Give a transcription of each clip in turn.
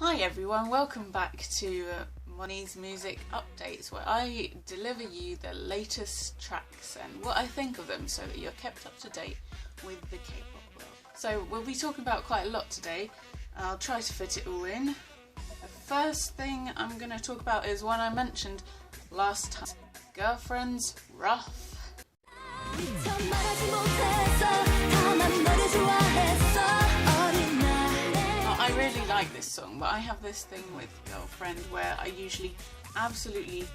Hi everyone, welcome back to Money's Music Updates, where I deliver you the latest tracks and what I think of them so that you're kept up to date with the K-pop world. So we'll be talking about quite a lot today. I'll try to fit it all in. The first thing I'm going to talk about is one I mentioned last time, Gfriend's Rough. I really like this song, but I have this thing with Gfriend where I usually absolutely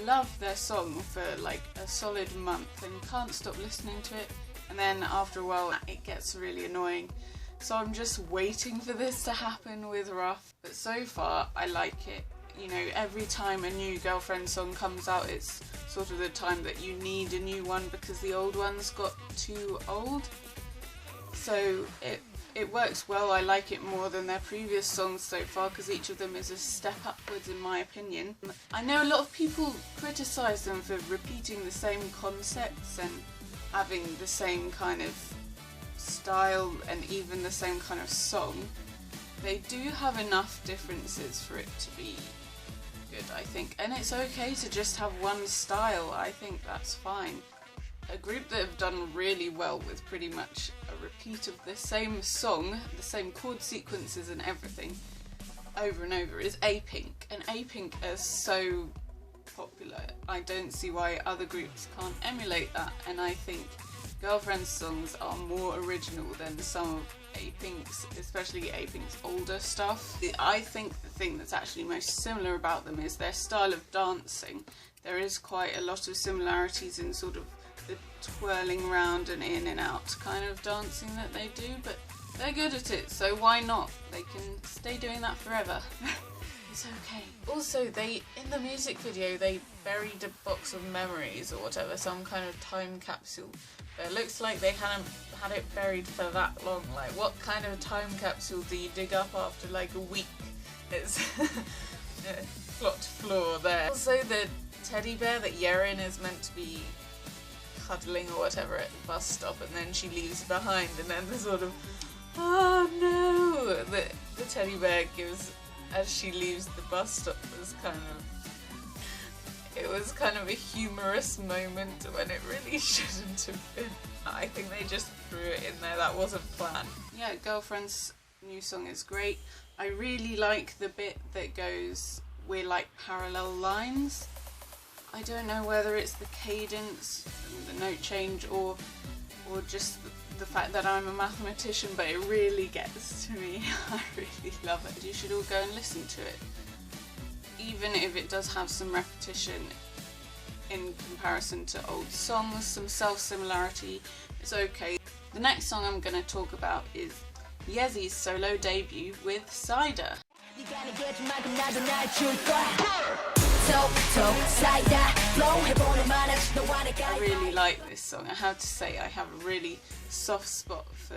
love their song for like a solid month and can't stop listening to it, and then after a while it gets really annoying. So I'm just waiting for this to happen with Rough, but so far I like it. You know, every time a new Gfriend song comes out, it's sort of the time that you need a new one because the old ones got too old. So it works well. I like it more than their previous songs so far because each of them is a step upwards in my opinion. I know a lot of people criticise them for repeating the same concepts and having the same kind of style and even the same kind of song. They do have enough differences for it to be good, I think, and it's okay to just have one style. I think that's fine. A group that have done really well with pretty much a repeat of the same song, the same chord sequences and everything over and over is A-Pink, and A-Pink is so popular. I don't see why other groups can't emulate that, and I think Gfriend's songs are more original than some of A-Pink's, especially A-Pink's older stuff. I think the thing that's actually most similar about them is their style of dancing. There is quite a lot of similarities in sort of the twirling round and in and out kind of dancing that they do, but they're good at it, so why not? They can stay doing that forever. It's okay. Also, in the music video they buried a box of memories or whatever, some kind of time capsule. But it looks like they hadn't had it buried for that long. Like, what kind of time capsule do you dig up after like a week? It's plot flaw there. Also, the teddy bear that Yerin is meant to be cuddling or whatever at the bus stop, and then she leaves behind, and then the sort of oh no the teddy bear gives as she leaves the bus stop was kind of a humorous moment when it really shouldn't have been. I think they just threw it in there, that wasn't planned. Yeah, Gfriend's new song is great. I really like the bit that goes, "We're like parallel lines." I don't know whether it's the cadence, the note change, or just the fact that I'm a mathematician, but it really gets to me. I really love it. You should all go and listen to it. Even if it does have some repetition in comparison to old songs, some self-similarity, it's okay. The next song I'm going to talk about is Yezi's solo debut with Cider. I really like this song. I have to say I have a really soft spot for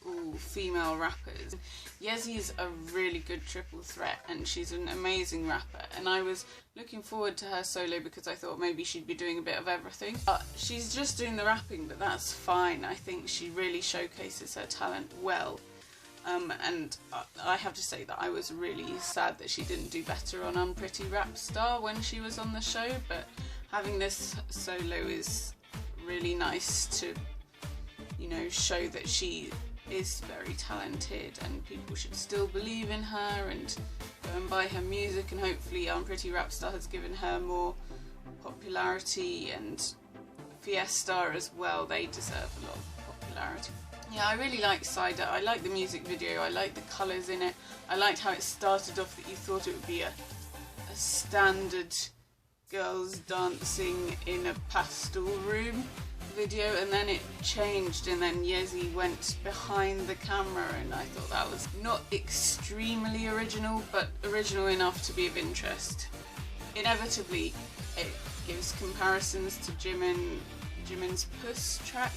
all female rappers. Yezi's a really good triple threat and she's an amazing rapper, and I was looking forward to her solo because I thought maybe she'd be doing a bit of everything. But she's just doing the rapping, but that's fine. I think she really showcases her talent well. And I have to say that I was really sad that she didn't do better on Unpretty Rap Star when she was on the show, but having this solo is really nice to, you know, show that she is very talented and people should still believe in her and go and buy her music, and hopefully Unpretty Rap Star has given her more popularity, and Fiesta as well, they deserve a lot of popularity. Yeah, I really like Cider. I like the music video, I like the colours in it. I liked how it started off that you thought it would be a standard girls dancing in a pastel room video, and then it changed and then Yezi went behind the camera, and I thought that was not extremely original, but original enough to be of interest. Inevitably, it gives comparisons to Jimin's Puss track,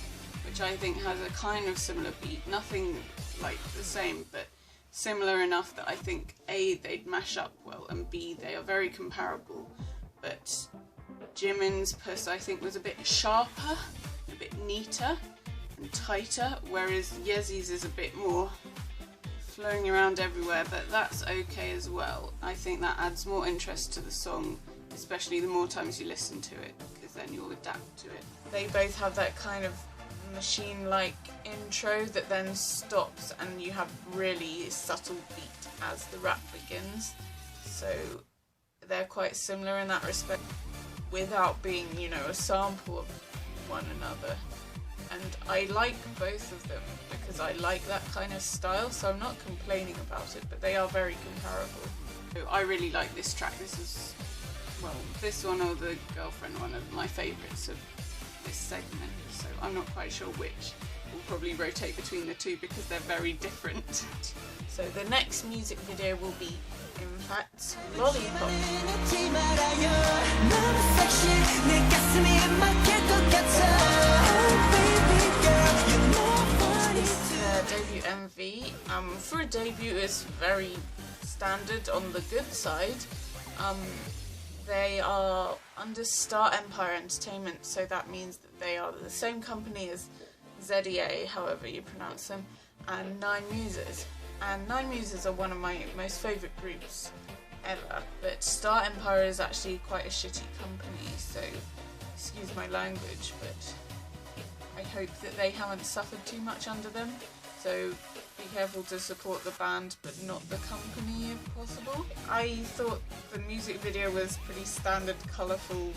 which I think has a kind of similar beat, nothing like the same, but similar enough that I think A, they'd mash up well, and B, they are very comparable. But Jimin's Puss I think was a bit sharper, a bit neater and tighter, whereas Yezi's is a bit more flowing around everywhere, but that's okay as well. I think that adds more interest to the song, especially the more times you listen to it, because then you'll adapt to it. They both have that kind of machine-like intro that then stops and you have really subtle beat as the rap begins. So they're quite similar in that respect, without being, you know, a sample of one another. And I like both of them because I like that kind of style, so I'm not complaining about it, but they are very comparable. So I really like this track. This is, well, this one or the Girlfriend, one of my favourites of this segment, so I'm not quite sure which. We'll probably rotate between the two because they're very different. So the next music video will be IMFACT's Lollipop. Debut MV. For a debut, it's very standard on the good side. They are under Star Empire Entertainment, so that means that they are the same company as ZEA, however you pronounce them, and Nine Muses. And Nine Muses are one of my most favourite groups ever, but Star Empire is actually quite a shitty company, so excuse my language, but I hope that they haven't suffered too much under them. So be careful to support the band but not the company if possible. I thought the music video was pretty standard, colourful.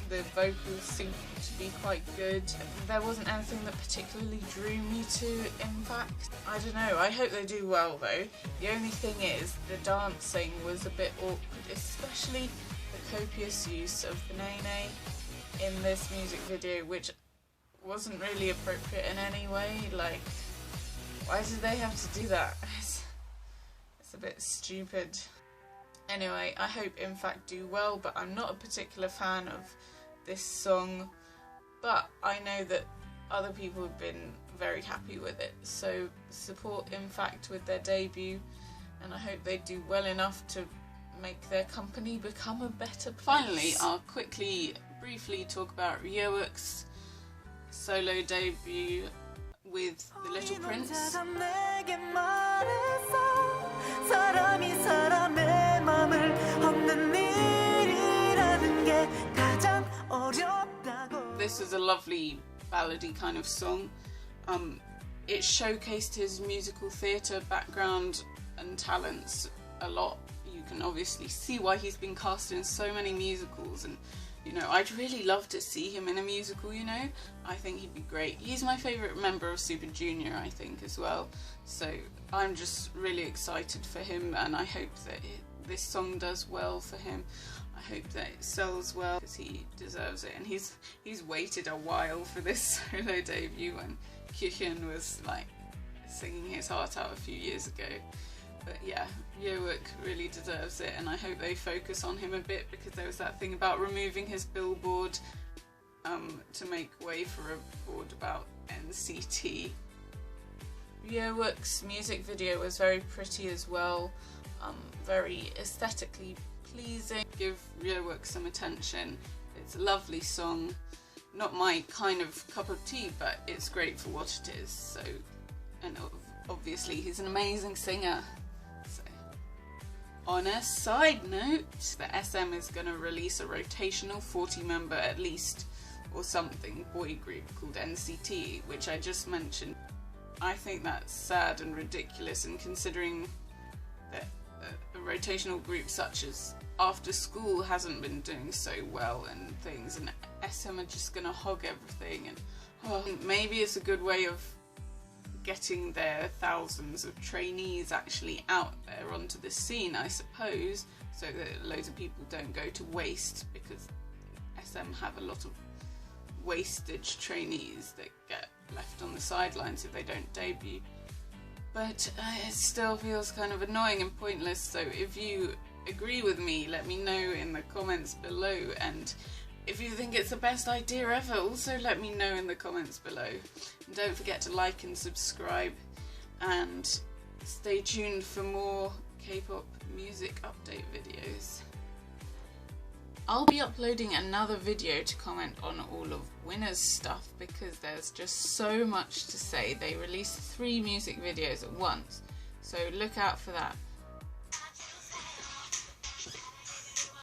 The vocals seemed to be quite good. There wasn't anything that particularly drew me to IMFACT. I don't know, I hope they do well though. The only thing is the dancing was a bit awkward, especially the copious use of the nene in this music video, which wasn't really appropriate in any way. Like, why did they have to do that? It's a bit stupid. Anyway, I hope IMFACT do well, but I'm not a particular fan of this song, but I know that other people have been very happy with it, so support IMFACT with their debut, and I hope they do well enough to make their company become a better place. Finally, I'll briefly talk about Ryeowook's solo debut with The Little Prince. This is a lovely ballady kind of song. It showcased his musical theatre background and talents a lot. You can obviously see why he's been cast in so many musicals, and you know, I'd really love to see him in a musical, you know. I think he'd be great. He's my favourite member of Super Junior, I think, as well. So I'm just really excited for him, and I hope that this song does well for him. I hope that it sells well, because he deserves it. And he's waited a while for this solo debut, when Gfriend was like singing his heart out a few years ago. But yeah, Ryeowook really deserves it, and I hope they focus on him a bit, because there was that thing about removing his billboard to make way for a board about NCT. Ryeowook's music video was very pretty as well, very aesthetically pleasing. Give Ryeowook some attention. It's a lovely song, not my kind of cup of tea, but it's great for what it is. So, and obviously he's an amazing singer. So, on a side note, the SM is going to release a rotational 40-member at least or something boy group called NCT, which I just mentioned. I think that's sad and ridiculous, and considering that a rotational group such as After School hasn't been doing so well and things, and SM are just gonna hog everything, and maybe it's a good way of getting their thousands of trainees actually out there onto the scene, I suppose, so that loads of people don't go to waste, because SM have a lot of wastage trainees that get left on the sidelines if they don't debut. But it still feels kind of annoying and pointless, so if you agree with me, let me know in the comments below, and if you think it's the best idea ever, also let me know in the comments below. And don't forget to like and subscribe, and stay tuned for more K-pop music update videos. I'll be uploading another video to comment on all of Winner's stuff, because there's just so much to say. They released 3 music videos at once, So look out for that.